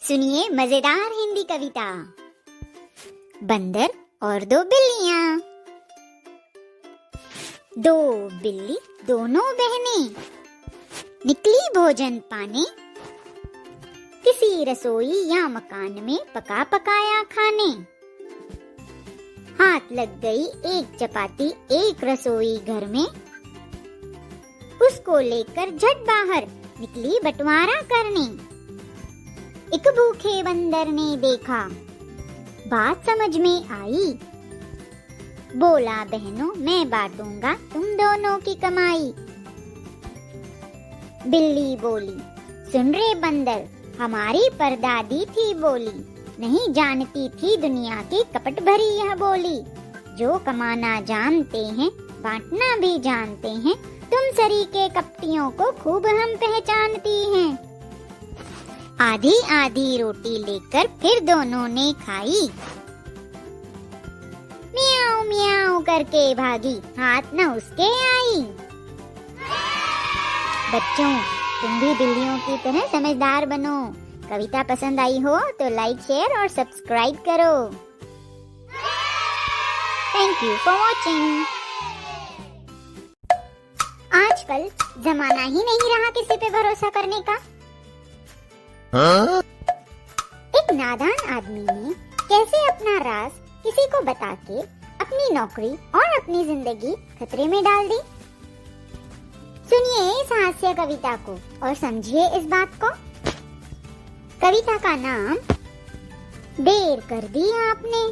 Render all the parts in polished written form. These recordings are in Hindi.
सुनिए मजेदार हिंदी कविता। बंदर और दो बिल्लियाँ। दो बिल्ली दोनों बहनें निकली भोजन पाने, किसी रसोई या मकान में पका पकाया खाने। हाथ लग गई एक चपाती एक रसोई घर में, उसको लेकर झट बाहर निकली बंटवारा करने। एक भूखे बंदर ने देखा, बात समझ में आई, बोला बहनों मैं बांटूंगा तुम दोनों की कमाई। बिल्ली बोली, सुन रे बंदर, हमारी परदादी थी बोली, नहीं जानती थी दुनिया की कपट भरी यह बोली। जो कमाना जानते हैं बांटना भी जानते हैं, तुम सरीके कपटियों को खूब हम पहचानती हैं। आधी आधी रोटी लेकर फिर दोनों ने खाई, मियाऊ मियाऊ करके भागी, हाथ न उसके आई। बच्चों, तुम भी बिल्लियों की तरह समझदार बनो। कविता पसंद आई हो तो लाइक शेयर और सब्सक्राइब करो। Thank you for watching. आजकल जमाना ही नहीं रहा किसी पे भरोसा करने का। एक नादान आदमी ने कैसे अपना राज किसी को बता के अपनी नौकरी और अपनी जिंदगी खतरे में डाल दी। सुनिए इस हास्य कविता को और समझिए इस बात को। कविता का नाम देर कर दी आपने।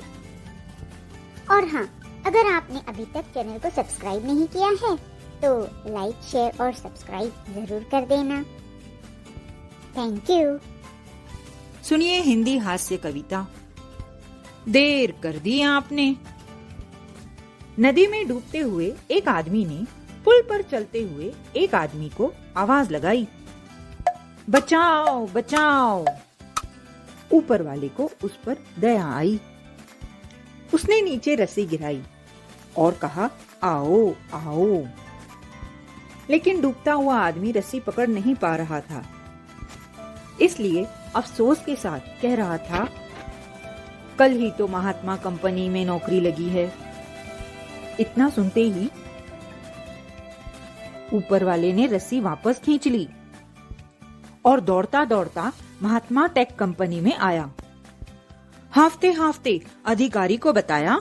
और हाँ, अगर आपने अभी तक चैनल को सब्सक्राइब नहीं किया है तो लाइक शेयर और सब्सक्राइब जरूर कर देना। Thank you. सुनिए हिंदी हास्य कविता। देर कर दी आपने। नदी में डूबते हुए एक आदमी ने पुल पर चलते हुए एक आदमी को आवाज लगाई, बचाओ बचाओ। ऊपर वाले को उस पर दया आई। उसने नीचे रस्सी गिराई और कहा, आओ आओ। लेकिन डूबता हुआ आदमी रस्सी पकड़ नहीं पा रहा था, इसलिए अफसोस के साथ कह रहा था, कल ही तो महात्मा कंपनी में नौकरी लगी है। इतना सुनते ही ऊपर वाले ने रस्सी वापस खींच ली और दौड़ता दौड़ता महात्मा टेक कंपनी में आया। हाफते हाफते अधिकारी को बताया,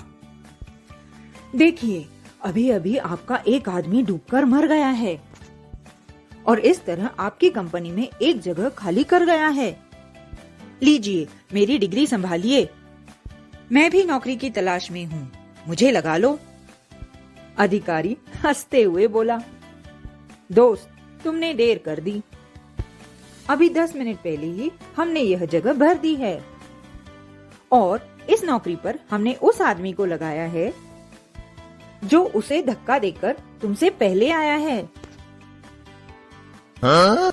देखिए अभी अभी आपका एक आदमी डूबकर मर गया है और इस तरह आपकी कंपनी में एक जगह खाली कर गया है। लीजिए मेरी डिग्री संभालिए, मैं भी नौकरी की तलाश में हूँ, मुझे लगा लो। अधिकारी हंसते हुए बोला, दोस्त तुमने देर कर दी, अभी 10 मिनट पहले ही हमने यह जगह भर दी है और इस नौकरी पर हमने उस आदमी को लगाया है जो उसे धक्का देकर तुमसे पहले आया है। हाँ?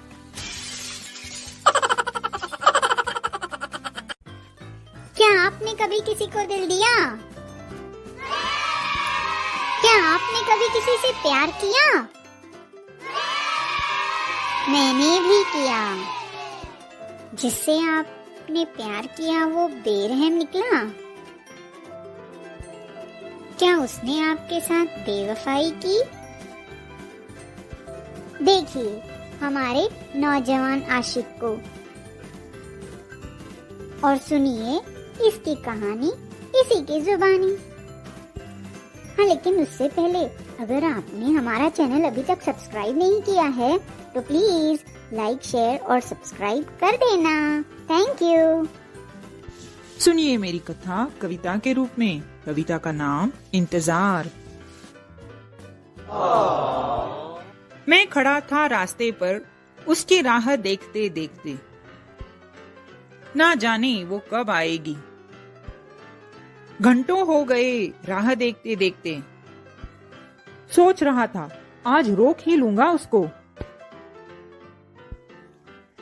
क्या आपने कभी किसी को दिल दिया? क्या आपने कभी किसी से प्यार किया? मैंने भी किया। जिससे आपने प्यार किया वो बेरहम निकला? क्या उसने आपके साथ बेवफाई की? देखिए हमारे नौजवान आशिक को और सुनिए इसकी कहानी इसी की जुबानी। हाँ, लेकिन उससे पहले अगर आपने हमारा चैनल अभी तक सब्सक्राइब नहीं किया है तो प्लीज लाइक शेयर और सब्सक्राइब कर देना। Thank you. सुनिए मेरी कथा कविता के रूप में। कविता का नाम इंतजार। मैं खड़ा था रास्ते पर उसकी राह देखते देखते, ना जाने वो कब आएगी। घंटों हो गए राह देखते देखते, सोच रहा था आज रोक ही लूंगा उसको।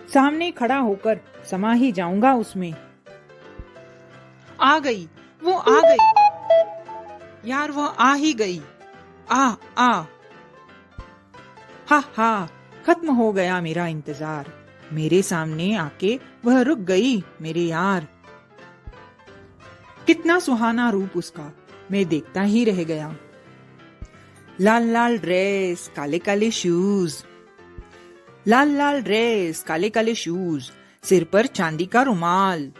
सामने खड़ा होकर समा ही जाऊंगा उसमें। आ गई, वो आ गई यार, वो आ ही गई। आ हा खत्म हो गया मेरा इंतजार। मेरे सामने आके वह रुक गई मेरे यार। कितना सुहाना रूप उसका, मैं देखता ही रह गया। लाल लाल ड्रेस, काले काले शूज, लाल लाल ड्रेस, काले काले शूज, सिर पर चांदी का रुमाल।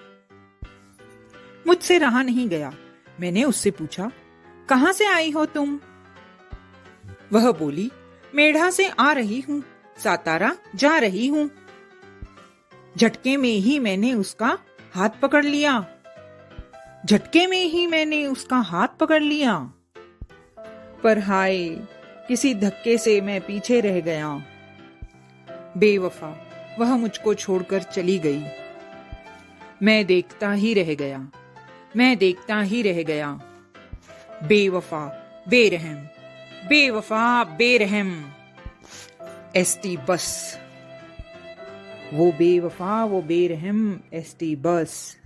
मुझसे रहा नहीं गया। मैंने उससे पूछा, कहां से आई हो तुम? वह बोली, मेढ़ा से आ रही हूं, सातारा जा रही हूं। झटके में ही मैंने उसका हाथ पकड़ लिया, झटके में ही मैंने उसका हाथ पकड़ लिया। पर हाय, किसी धक्के से मैं पीछे रह गया। बेवफा, वह मुझको छोड़कर चली गई। मैं देखता ही रह गया, मैं देखता ही रह गया। बेवफा, बेरहम, बेवफा, बेरहम। एसटी बस, वो बेवफा, वो बेरहम एसटी बस।